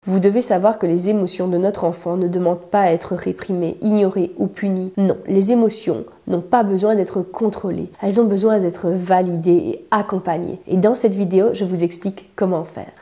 Vous devez savoir que les émotions de notre enfant ne demandent pas à être réprimées, ignorées ou punies. Non, les émotions n'ont pas besoin d'être contrôlées. Elles ont besoin d'être validées et accompagnées. Et dans cette vidéo, je vous explique comment faire.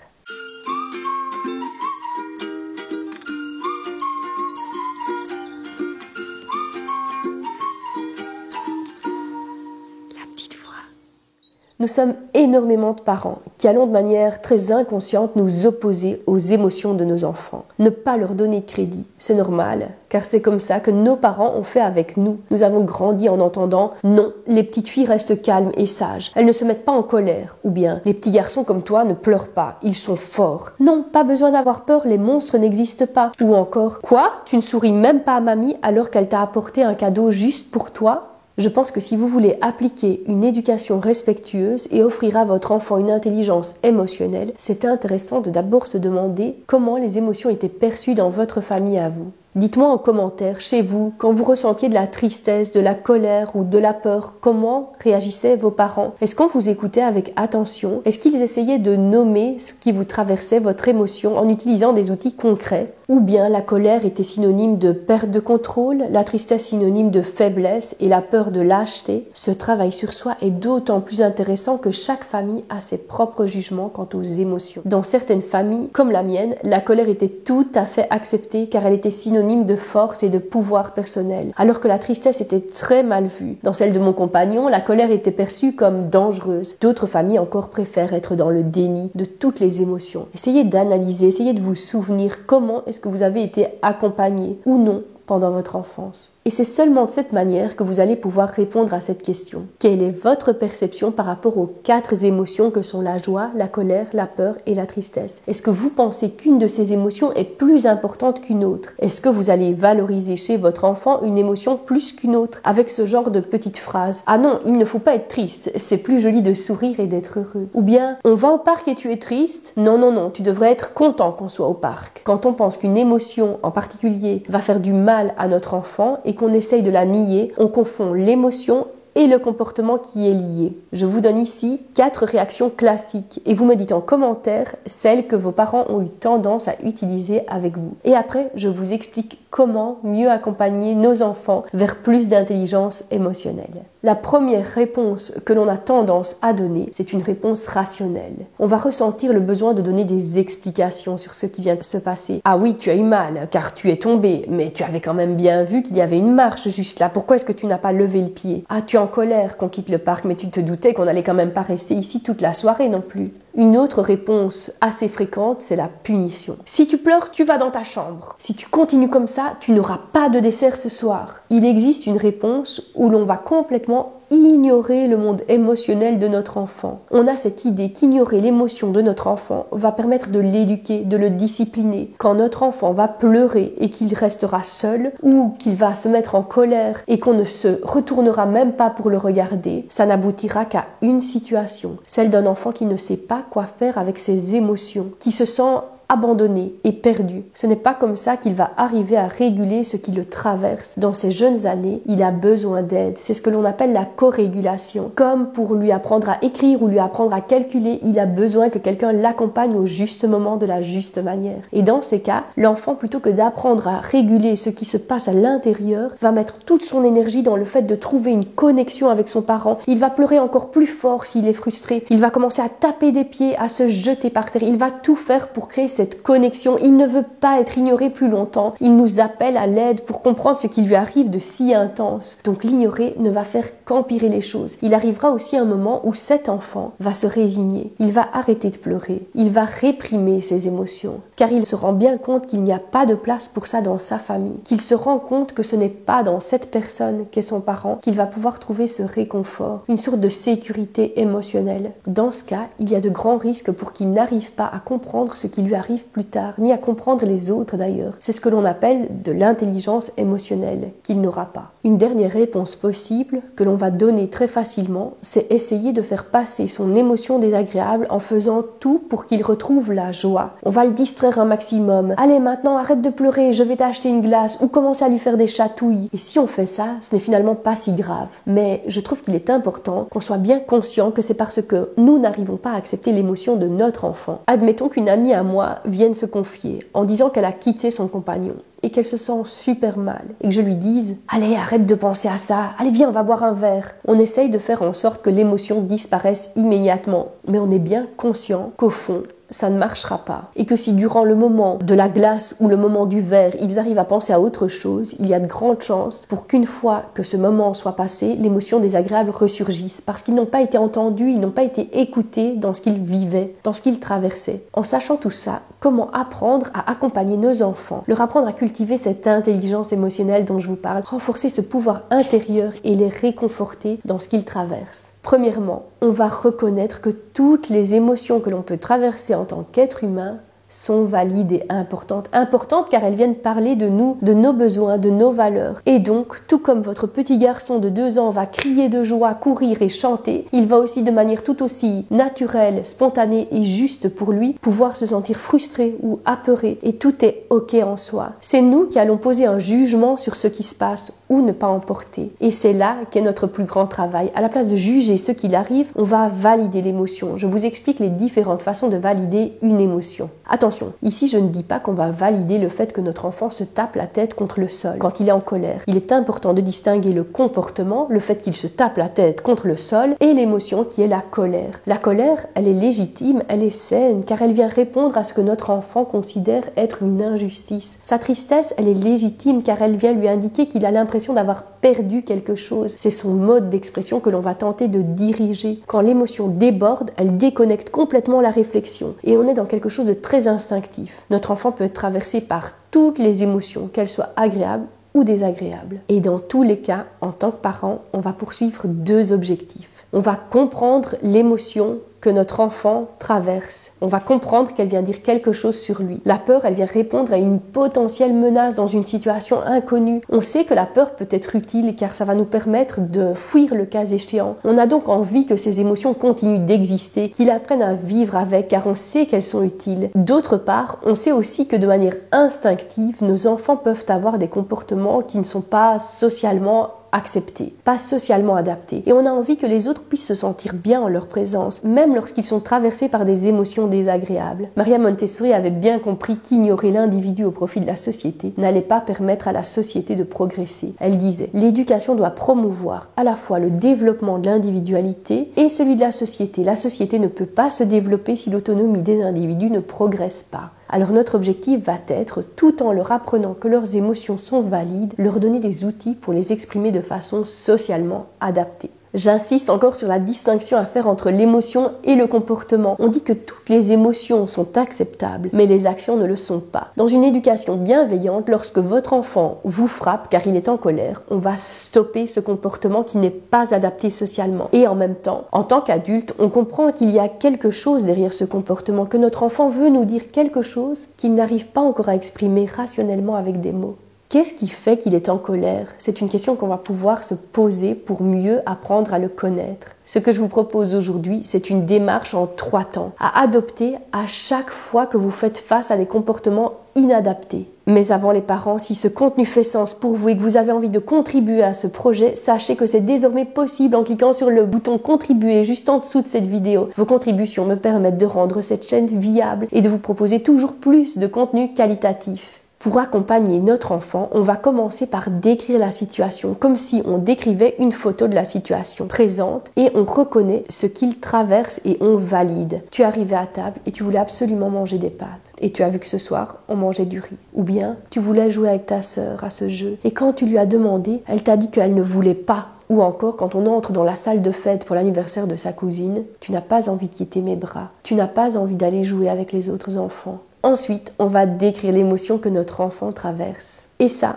Nous sommes énormément de parents qui allons de manière très inconsciente nous opposer aux émotions de nos enfants. Ne pas leur donner de crédit, c'est normal, car c'est comme ça que nos parents ont fait avec nous. Nous avons grandi en entendant « Non, les petites filles restent calmes et sages, elles ne se mettent pas en colère » ou bien « Les petits garçons comme toi ne pleurent pas, ils sont forts ». Non, pas besoin d'avoir peur, les monstres n'existent pas. Ou encore « Quoi, tu ne souris même pas à mamie alors qu'elle t'a apporté un cadeau juste pour toi ?» Je pense que si vous voulez appliquer une éducation respectueuse et offrir à votre enfant une intelligence émotionnelle, c'est intéressant de d'abord se demander comment les émotions étaient perçues dans votre famille à vous. Dites-moi en commentaire, chez vous, quand vous ressentiez de la tristesse, de la colère ou de la peur, comment réagissaient vos parents? Est-ce qu'on vous écoutait avec attention? Est-ce qu'ils essayaient de nommer ce qui vous traversait, votre émotion, en utilisant des outils concrets? Ou bien la colère était synonyme de perte de contrôle, la tristesse synonyme de faiblesse et la peur de lâcheté? Ce travail sur soi est d'autant plus intéressant que chaque famille a ses propres jugements quant aux émotions. Dans certaines familles, comme la mienne, la colère était tout à fait acceptée car elle était synonyme de force et de pouvoir personnel, alors que la tristesse était très mal vue. Dans celle de mon compagnon, la colère était perçue comme dangereuse. D'autres familles encore préfèrent être dans le déni de toutes les émotions. Essayez d'analyser, essayez de vous souvenir comment est-ce que vous avez été accompagné ou non pendant votre enfance. Et c'est seulement de cette manière que vous allez pouvoir répondre à cette question. Quelle est votre perception par rapport aux 4 émotions que sont la joie, la colère, la peur et la tristesse? Est-ce que vous pensez qu'une de ces émotions est plus importante qu'une autre? Est-ce que vous allez valoriser chez votre enfant une émotion plus qu'une autre avec ce genre de petites phrases? Ah non, il ne faut pas être triste, c'est plus joli de sourire et d'être heureux. Ou bien, on va au parc et tu es triste? Non, non, non, tu devrais être content qu'on soit au parc. Quand on pense qu'une émotion en particulier va faire du mal à notre enfant et qu'on essaye de la nier, on confond l'émotion et le comportement qui est lié. Je vous donne ici 4 réactions classiques et vous me dites en commentaire celles que vos parents ont eu tendance à utiliser avec vous. Et après, je vous explique comment mieux accompagner nos enfants vers plus d'intelligence émotionnelle. La première réponse que l'on a tendance à donner, c'est une réponse rationnelle. On va ressentir le besoin de donner des explications sur ce qui vient de se passer. Ah oui, tu as eu mal, car tu es tombé, mais tu avais quand même bien vu qu'il y avait une marche juste là. Pourquoi est-ce que tu n'as pas levé le pied? Ah, tu es en colère qu'on quitte le parc, mais tu te doutais qu'on n'allait quand même pas rester ici toute la soirée non plus. Une autre réponse assez fréquente, c'est la punition. Si tu pleures, tu vas dans ta chambre. Si tu continues comme ça, tu n'auras pas de dessert ce soir. Il existe une réponse où l'on va complètement ignorer le monde émotionnel de notre enfant. On a cette idée qu'ignorer l'émotion de notre enfant va permettre de l'éduquer, de le discipliner. Quand notre enfant va pleurer et qu'il restera seul ou qu'il va se mettre en colère et qu'on ne se retournera même pas pour le regarder, ça n'aboutira qu'à une situation, celle d'un enfant qui ne sait pas quoi faire avec ses émotions, qui se sent abandonné et perdu. Ce n'est pas comme ça qu'il va arriver à réguler ce qui le traverse. Dans ses jeunes années, il a besoin d'aide. C'est ce que l'on appelle la co-régulation. Comme pour lui apprendre à écrire ou lui apprendre à calculer, il a besoin que quelqu'un l'accompagne au juste moment de la juste manière. Et dans ces cas, l'enfant, plutôt que d'apprendre à réguler ce qui se passe à l'intérieur, va mettre toute son énergie dans le fait de trouver une connexion avec son parent. Il va pleurer encore plus fort s'il est frustré. Il va commencer à taper des pieds, à se jeter par terre. Il va tout faire pour créer cette connexion. Il ne veut pas être ignoré plus longtemps. Il nous appelle à l'aide pour comprendre ce qui lui arrive de si intense. Donc l'ignorer ne va faire qu'empirer les choses. Il arrivera aussi un moment où cet enfant va se résigner. Il va arrêter de pleurer. Il va réprimer ses émotions. Car il se rend bien compte qu'il n'y a pas de place pour ça dans sa famille. Qu'il se rend compte que ce n'est pas dans cette personne qu'est son parent qu'il va pouvoir trouver ce réconfort, une sorte de sécurité émotionnelle. Dans ce cas, il y a de grands risques pour qu'il n'arrive pas à comprendre ce qui lui arrive plus tard, ni à comprendre les autres d'ailleurs. C'est ce que l'on appelle de l'intelligence émotionnelle, qu'il n'aura pas. Une dernière réponse possible que l'on va donner très facilement, c'est essayer de faire passer son émotion désagréable en faisant tout pour qu'il retrouve la joie. On va le distraire un maximum. Allez, maintenant arrête de pleurer, je vais t'acheter une glace, ou commencer à lui faire des chatouilles. Et si on fait ça, ce n'est finalement pas si grave. Mais je trouve qu'il est important qu'on soit bien conscient que c'est parce que nous n'arrivons pas à accepter l'émotion de notre enfant. Admettons qu'une amie à moi vienne se confier en disant qu'elle a quitté son compagnon et qu'elle se sent super mal, et que je lui dise « Allez, arrête de penser à ça, allez viens, on va boire un verre ». On essaye de faire en sorte que l'émotion disparaisse immédiatement, mais on est bien conscient qu'au fond, ça ne marchera pas. Et que si durant le moment de la glace ou le moment du verre, ils arrivent à penser à autre chose, il y a de grandes chances pour qu'une fois que ce moment soit passé, l'émotion désagréable ressurgisse. Parce qu'ils n'ont pas été entendus, ils n'ont pas été écoutés dans ce qu'ils vivaient, dans ce qu'ils traversaient. En sachant tout ça, comment apprendre à accompagner nos enfants, leur apprendre à cultiver cette intelligence émotionnelle dont je vous parle, renforcer ce pouvoir intérieur et les réconforter dans ce qu'ils traversent. Premièrement, on va reconnaître que toutes les émotions que l'on peut traverser en tant qu'être humain sont valides et importantes. Importantes car elles viennent parler de nous, de nos besoins, de nos valeurs. Et donc, tout comme votre petit garçon de 2 ans va crier de joie, courir et chanter, il va aussi de manière tout aussi naturelle, spontanée et juste pour lui, pouvoir se sentir frustré ou apeuré. Et tout est ok en soi. C'est nous qui allons poser un jugement sur ce qui se passe ou ne pas en porter. Et c'est là qu'est notre plus grand travail. À la place de juger ce qu'il arrive, on va valider l'émotion. Je vous explique les différentes façons de valider une émotion. Attention, ici je ne dis pas qu'on va valider le fait que notre enfant se tape la tête contre le sol quand il est en colère. Il est important de distinguer le comportement, le fait qu'il se tape la tête contre le sol, et l'émotion qui est la colère. La colère, elle est légitime, elle est saine, car elle vient répondre à ce que notre enfant considère être une injustice. Sa tristesse, elle est légitime, car elle vient lui indiquer qu'il a l'impression d'avoir perdu quelque chose. C'est son mode d'expression que l'on va tenter de diriger. Quand l'émotion déborde, elle déconnecte complètement la réflexion, et on est dans quelque chose de très instinctif. Notre enfant peut être traversé par toutes les émotions, qu'elles soient agréables ou désagréables. Et dans tous les cas, en tant que parent, on va poursuivre 2 objectifs. On va comprendre l'émotion que notre enfant traverse. On va comprendre qu'elle vient dire quelque chose sur lui. La peur, elle vient répondre à une potentielle menace dans une situation inconnue. On sait que la peur peut être utile car ça va nous permettre de fuir le cas échéant. On a donc envie que ces émotions continuent d'exister, qu'ils apprennent à vivre avec car on sait qu'elles sont utiles. D'autre part, on sait aussi que de manière instinctive, nos enfants peuvent avoir des comportements qui ne sont pas socialement acceptés, pas socialement adaptés. Et on a envie que les autres puissent se sentir bien en leur présence, même lorsqu'ils sont traversés par des émotions désagréables. Maria Montessori avait bien compris qu'ignorer l'individu au profit de la société n'allait pas permettre à la société de progresser. Elle disait « L'éducation doit promouvoir à la fois le développement de l'individualité et celui de la société. La société ne peut pas se développer si l'autonomie des individus ne progresse pas. » Alors notre objectif va être, tout en leur apprenant que leurs émotions sont valides, leur donner des outils pour les exprimer de façon socialement adaptée. J'insiste encore sur la distinction à faire entre l'émotion et le comportement. On dit que toutes les émotions sont acceptables, mais les actions ne le sont pas. Dans une éducation bienveillante, lorsque votre enfant vous frappe car il est en colère, on va stopper ce comportement qui n'est pas adapté socialement. Et en même temps, en tant qu'adulte, on comprend qu'il y a quelque chose derrière ce comportement, que notre enfant veut nous dire quelque chose qu'il n'arrive pas encore à exprimer rationnellement avec des mots. Qu'est-ce qui fait qu'il est en colère? C'est une question qu'on va pouvoir se poser pour mieux apprendre à le connaître. Ce que je vous propose aujourd'hui, c'est une démarche en 3 temps, à adopter à chaque fois que vous faites face à des comportements inadaptés. Mais avant les parents, si ce contenu fait sens pour vous et que vous avez envie de contribuer à ce projet, sachez que c'est désormais possible en cliquant sur le bouton contribuer juste en dessous de cette vidéo. Vos contributions me permettent de rendre cette chaîne viable et de vous proposer toujours plus de contenu qualitatif. Pour accompagner notre enfant, on va commencer par décrire la situation, comme si on décrivait une photo de la situation présente et on reconnaît ce qu'il traverse et on valide. Tu es arrivé à table et tu voulais absolument manger des pâtes. Et tu as vu que ce soir, on mangeait du riz. Ou bien, tu voulais jouer avec ta sœur à ce jeu. Et quand tu lui as demandé, elle t'a dit qu'elle ne voulait pas. Ou encore, quand on entre dans la salle de fête pour l'anniversaire de sa cousine, tu n'as pas envie de quitter mes bras. Tu n'as pas envie d'aller jouer avec les autres enfants. Ensuite, on va décrire l'émotion que notre enfant traverse. Et ça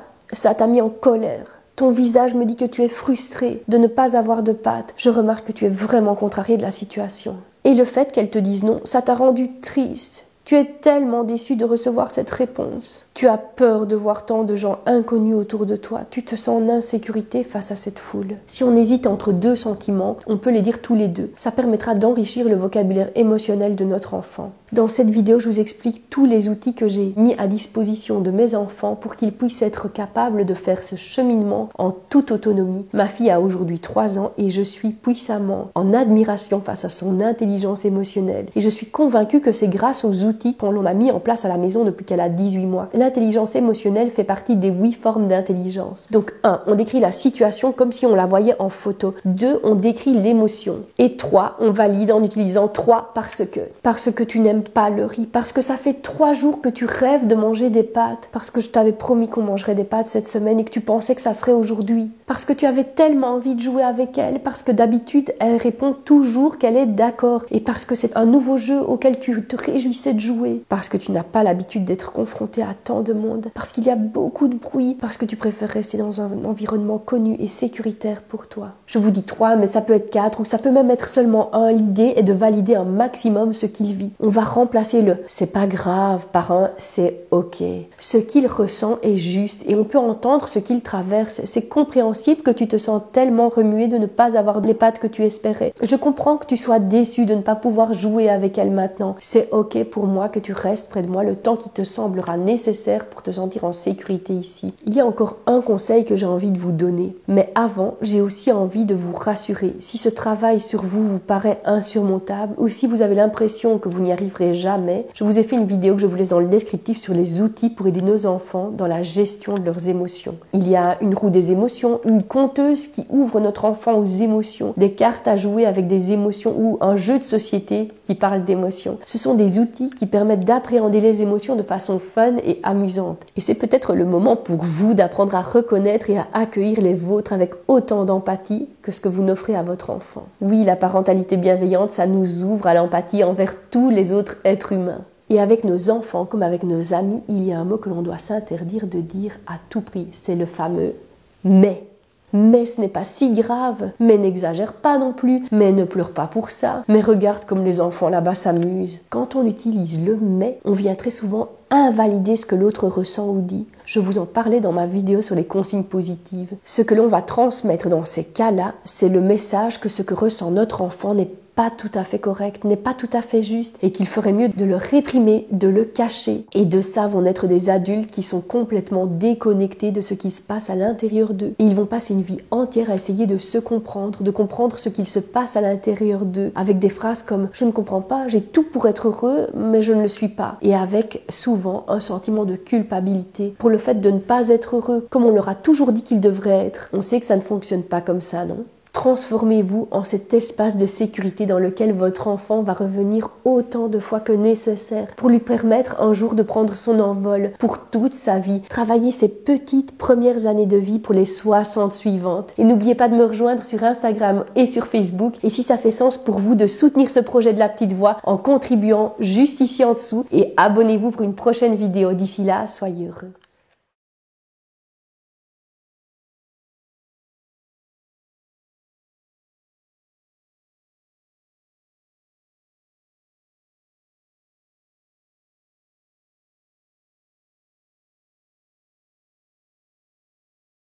t'a mis en colère. Ton visage me dit que tu es frustré de ne pas avoir de pâtes. Je remarque que tu es vraiment contrarié de la situation. Et le fait qu'elle te dise non, ça t'a rendu triste. Tu es tellement déçu de recevoir cette réponse. Tu as peur de voir tant de gens inconnus autour de toi. Tu te sens en insécurité face à cette foule. Si on hésite entre deux sentiments, on peut les dire tous les deux. Ça permettra d'enrichir le vocabulaire émotionnel de notre enfant. Dans cette vidéo, je vous explique tous les outils que j'ai mis à disposition de mes enfants pour qu'ils puissent être capables de faire ce cheminement en toute autonomie. Ma fille a aujourd'hui 3 ans et je suis puissamment en admiration face à son intelligence émotionnelle. Et je suis convaincue que c'est grâce aux outils qu'on a mis en place à la maison depuis qu'elle a 18 mois. L'intelligence émotionnelle fait partie des 8 formes d'intelligence. Donc 1, on décrit la situation comme si on la voyait en photo. 2, on décrit l'émotion. Et 3, on valide en utilisant 3 parce que tu n'aimes pas le riz, parce que ça fait 3 jours que tu rêves de manger des pâtes, parce que je t'avais promis qu'on mangerait des pâtes cette semaine et que tu pensais que ça serait aujourd'hui, parce que tu avais tellement envie de jouer avec elle, parce que d'habitude elle répond toujours qu'elle est d'accord, et parce que c'est un nouveau jeu auquel tu te réjouissais de jouer, parce que tu n'as pas l'habitude d'être confronté à tant de monde, parce qu'il y a beaucoup de bruit, parce que tu préfères rester dans un environnement connu et sécuritaire pour toi. Je vous dis 3, mais ça peut être 4 ou ça peut même être seulement 1. L'idée est de valider un maximum ce qu'il vit. On va remplacer le « c'est pas grave » par un « c'est ok ». Ce qu'il ressent est juste et on peut entendre ce qu'il traverse. C'est compréhensible que tu te sens tellement remué de ne pas avoir les pâtes que tu espérais. Je comprends que tu sois déçu de ne pas pouvoir jouer avec elle maintenant. C'est ok pour moi que tu restes près de moi le temps qui te semblera nécessaire pour te sentir en sécurité ici. Il y a encore un conseil que j'ai envie de vous donner. Mais avant, j'ai aussi envie de vous rassurer. Si ce travail sur vous paraît insurmontable ou si vous avez l'impression que vous n'y arriverez jamais, je vous ai fait une vidéo que je vous laisse dans le descriptif sur les outils pour aider nos enfants dans la gestion de leurs émotions. Il y a une roue des émotions, une conteuse qui ouvre notre enfant aux émotions, des cartes à jouer avec des émotions ou un jeu de société qui parle d'émotions. Ce sont des outils qui permettent d'appréhender les émotions de façon fun et amusante. Et c'est peut-être le moment pour vous d'apprendre à reconnaître et à accueillir les vôtres avec autant d'empathie que ce que vous n'offrez à votre enfant. Oui, la parentalité bienveillante, ça nous ouvre à l'empathie envers tous les autres êtres humains. Et avec nos enfants, comme avec nos amis, il y a un mot que l'on doit s'interdire de dire à tout prix. C'est le fameux « mais ». Mais ce n'est pas si grave, mais n'exagère pas non plus, mais ne pleure pas pour ça, mais regarde comme les enfants là-bas s'amusent. Quand on utilise le « mais », on vient très souvent invalider ce que l'autre ressent ou dit. Je vous en parlais dans ma vidéo sur les consignes positives. Ce que l'on va transmettre dans ces cas-là, c'est le message que ce que ressent notre enfant n'est pas tout à fait correct, n'est pas tout à fait juste et qu'il ferait mieux de le réprimer, de le cacher. Et de ça vont naître des adultes qui sont complètement déconnectés de ce qui se passe à l'intérieur d'eux. Et ils vont passer une vie entière à essayer de se comprendre, de comprendre ce qu'il se passe à l'intérieur d'eux, avec des phrases comme « je ne comprends pas, j'ai tout pour être heureux, mais je ne le suis pas ». Et avec souvent un sentiment de culpabilité pour le fait de ne pas être heureux, comme on leur a toujours dit qu'ils devraient être. On sait que ça ne fonctionne pas comme ça, non ? Transformez-vous en cet espace de sécurité dans lequel votre enfant va revenir autant de fois que nécessaire pour lui permettre un jour de prendre son envol pour toute sa vie. Travaillez ces petites premières années de vie pour les 60 suivantes. Et n'oubliez pas de me rejoindre sur Instagram et sur Facebook. Et si ça fait sens pour vous de soutenir ce projet de la petite voix en contribuant juste ici en dessous et abonnez-vous pour une prochaine vidéo. D'ici là, soyez heureux.